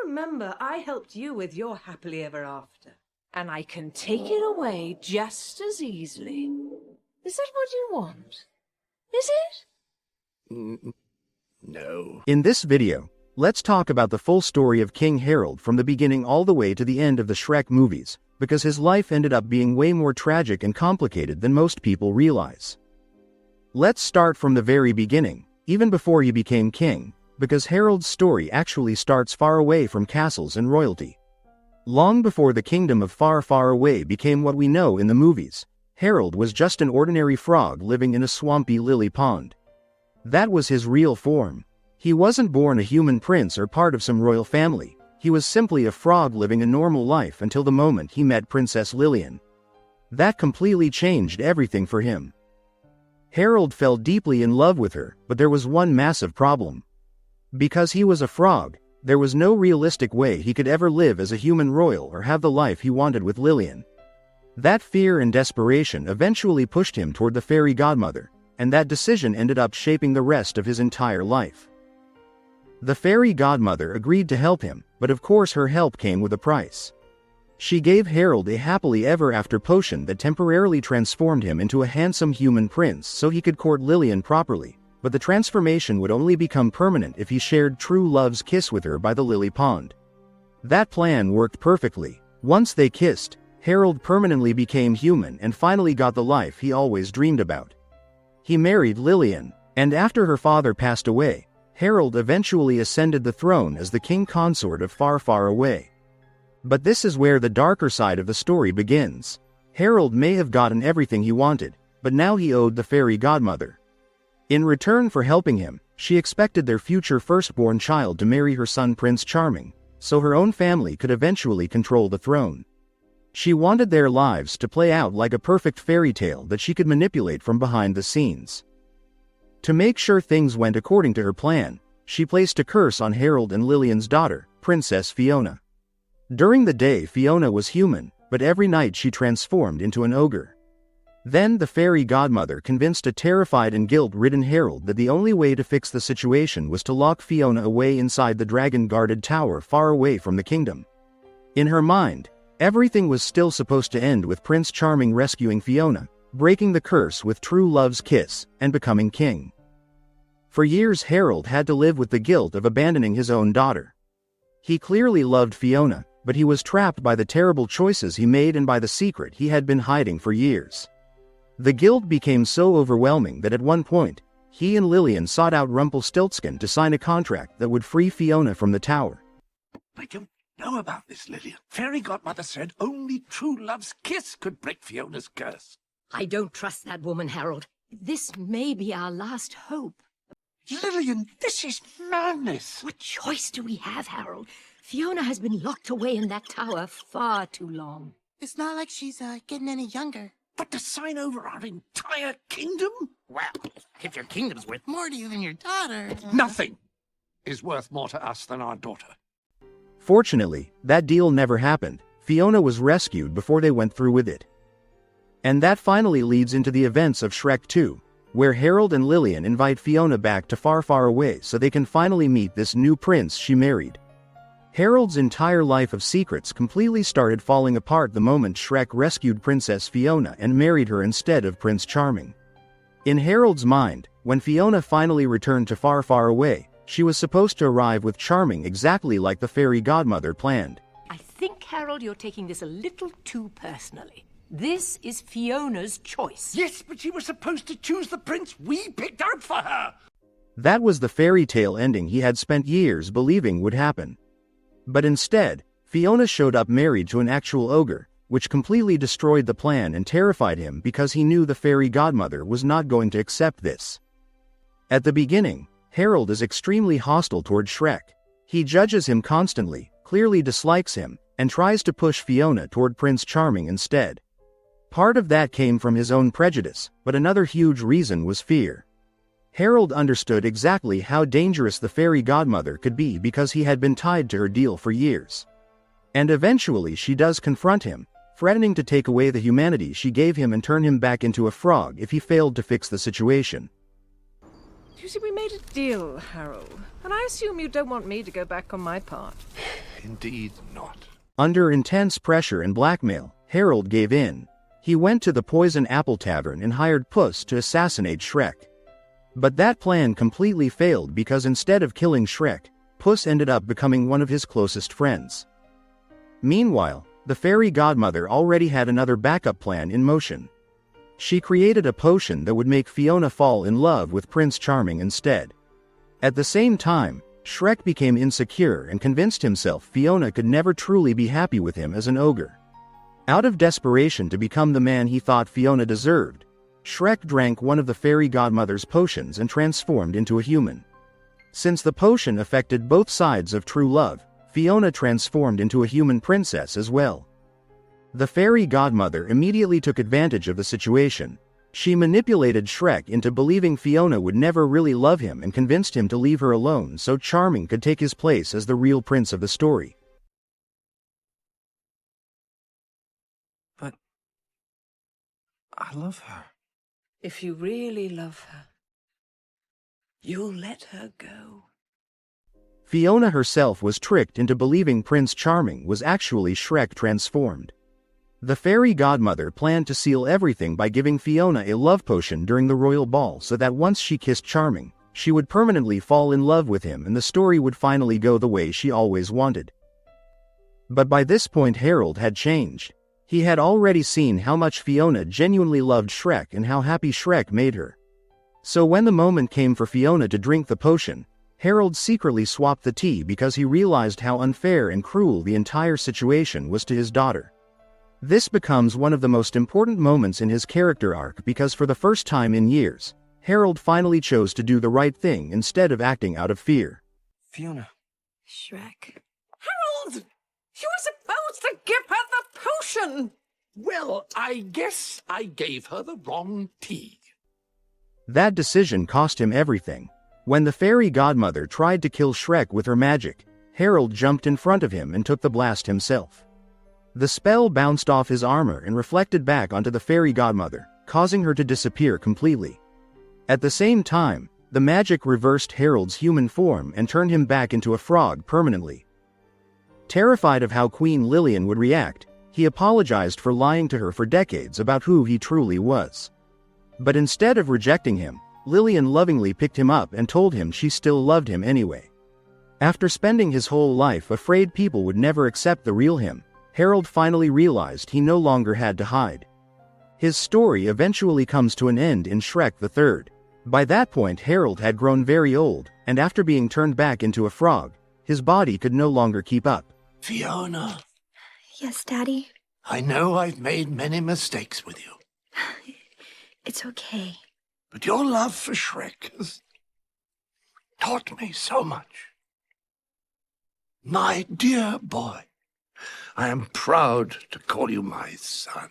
remember I helped you with your happily ever after. And I can take it away just as easily. Is that what you want? Is it? No. In this video, let's talk about the full story of King Harold from the beginning all the way to the end of the Shrek movies, because his life ended up being way more tragic and complicated than most people realize. Let's start from the very beginning, even before he became king, because Harold's story actually starts far away from castles and royalty. Long before the kingdom of Far, Far Away became what we know in the movies, Harold was just an ordinary frog living in a swampy lily pond. That was his real form. He wasn't born a human prince or part of some royal family. He was simply a frog living a normal life until the moment he met Princess Lillian. That completely changed everything for him. Harold fell deeply in love with her, but there was one massive problem. Because he was a frog, there was no realistic way he could ever live as a human royal or have the life he wanted with Lillian. That fear and desperation eventually pushed him toward the fairy godmother, and that decision ended up shaping the rest of his entire life. The fairy godmother agreed to help him, but of course her help came with a price. She gave Harold a happily ever after potion that temporarily transformed him into a handsome human prince so he could court Lillian properly, but the transformation would only become permanent if he shared true love's kiss with her by the lily pond. That plan worked perfectly. Once they kissed, Harold permanently became human and finally got the life he always dreamed about. He married Lillian, and after her father passed away, Harold eventually ascended the throne as the king consort of Far, Far Away. But this is where the darker side of the story begins. Harold may have gotten everything he wanted, but now he owed the fairy godmother. In return for helping him, she expected their future firstborn child to marry her son Prince Charming, so her own family could eventually control the throne. She wanted their lives to play out like a perfect fairy tale that she could manipulate from behind the scenes. To make sure things went according to her plan, she placed a curse on Harold and Lillian's daughter, Princess Fiona. During the day Fiona was human, but every night she transformed into an ogre. Then the fairy godmother convinced a terrified and guilt-ridden Harold that the only way to fix the situation was to lock Fiona away inside the dragon-guarded tower far away from the kingdom. In her mind, everything was still supposed to end with Prince Charming rescuing Fiona, breaking the curse with true love's kiss, and becoming king. For years Harold had to live with the guilt of abandoning his own daughter. He clearly loved Fiona, but he was trapped by the terrible choices he made and by the secret he had been hiding for years. The guilt became so overwhelming that at one point, he and Lillian sought out Rumpelstiltskin to sign a contract that would free Fiona from the tower. I don't know about this, Lillian. Fairy godmother said only true love's kiss could break Fiona's curse. I don't trust that woman, Harold. This may be our last hope. Lillian, this is madness. What choice do we have, Harold? Fiona has been locked away in that tower far too long. It's not like she's getting any younger. But to sign over our entire kingdom? Well, if your kingdom's worth more to you than your daughter... Nothing is worth more to us than our daughter. Fortunately, that deal never happened. Fiona was rescued before they went through with it. And that finally leads into the events of Shrek 2, where Harold and Lillian invite Fiona back to Far, Far Away so they can finally meet this new prince she married. Harold's entire life of secrets completely started falling apart the moment Shrek rescued Princess Fiona and married her instead of Prince Charming. In Harold's mind, when Fiona finally returned to Far, Far Away, she was supposed to arrive with Charming exactly like the fairy godmother planned. I think, Harold, you're taking this a little too personally. This is Fiona's choice. Yes, but she was supposed to choose the prince we picked out for her. That was the fairy tale ending he had spent years believing would happen. But instead, Fiona showed up married to an actual ogre, which completely destroyed the plan and terrified him because he knew the fairy godmother was not going to accept this. At the beginning, Harold is extremely hostile toward Shrek. He judges him constantly, clearly dislikes him, and tries to push Fiona toward Prince Charming instead. Part of that came from his own prejudice, but another huge reason was fear. Harold understood exactly how dangerous the fairy godmother could be because he had been tied to her deal for years. And eventually she does confront him, threatening to take away the humanity she gave him and turn him back into a frog if he failed to fix the situation. You see, we made a deal, Harold, and I assume you don't want me to go back on my part. indeed not. Under intense pressure and blackmail, Harold gave in. He went to the Poison Apple Tavern and hired Puss to assassinate Shrek. But that plan completely failed because instead of killing Shrek, Puss ended up becoming one of his closest friends. Meanwhile, the fairy godmother already had another backup plan in motion. She created a potion that would make Fiona fall in love with Prince Charming instead. At the same time, Shrek became insecure and convinced himself Fiona could never truly be happy with him as an ogre. Out of desperation to become the man he thought Fiona deserved, Shrek drank one of the fairy godmother's potions and transformed into a human. Since the potion affected both sides of true love, Fiona transformed into a human princess as well. The fairy godmother immediately took advantage of the situation. She manipulated Shrek into believing Fiona would never really love him and convinced him to leave her alone so Charming could take his place as the real prince of the story. But I love her. If you really love her, you'll let her go. Fiona herself was tricked into believing Prince Charming was actually Shrek transformed. The fairy godmother planned to seal everything by giving Fiona a love potion during the royal ball so that once she kissed Charming, she would permanently fall in love with him and the story would finally go the way she always wanted. But by this point Harold had changed. He had already seen how much Fiona genuinely loved Shrek and how happy Shrek made her. So when the moment came for Fiona to drink the potion, Harold secretly swapped the tea because he realized how unfair and cruel the entire situation was to his daughter. This becomes one of the most important moments in his character arc because for the first time in years, Harold finally chose to do the right thing instead of acting out of fear. Fiona. Shrek. Harold! You were supposed to give her the potion! Well, I guess I gave her the wrong tea. That decision cost him everything. When the fairy godmother tried to kill Shrek with her magic, Harold jumped in front of him and took the blast himself. The spell bounced off his armor and reflected back onto the fairy godmother, causing her to disappear completely. At the same time, the magic reversed Harold's human form and turned him back into a frog permanently. Terrified of how Queen Lillian would react, he apologized for lying to her for decades about who he truly was. But instead of rejecting him, Lillian lovingly picked him up and told him she still loved him anyway. After spending his whole life afraid people would never accept the real him, Harold finally realized he no longer had to hide. His story eventually comes to an end in Shrek the Third. By that point Harold had grown very old, and after being turned back into a frog, his body could no longer keep up. Fiona, Yes, Daddy? I know I've made many mistakes with you, It's okay. but your love for Shrek has taught me so much. My dear boy, I am proud to call you my son.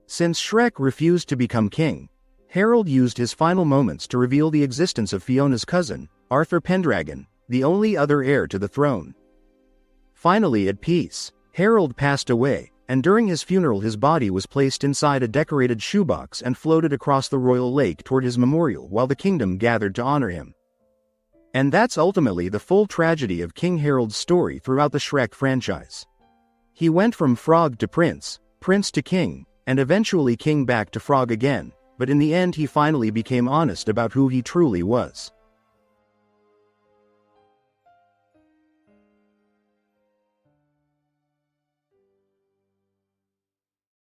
Since Shrek refused to become king, Harold used his final moments to reveal the existence of Fiona's cousin, Arthur Pendragon, the only other heir to the throne. Finally at peace, Harold passed away, and during his funeral his body was placed inside a decorated shoebox and floated across the royal lake toward his memorial while the kingdom gathered to honor him. And that's ultimately the full tragedy of King Harold's story throughout the Shrek franchise. He went from frog to prince, prince to king, and eventually king back to frog again, but in the end he finally became honest about who he truly was.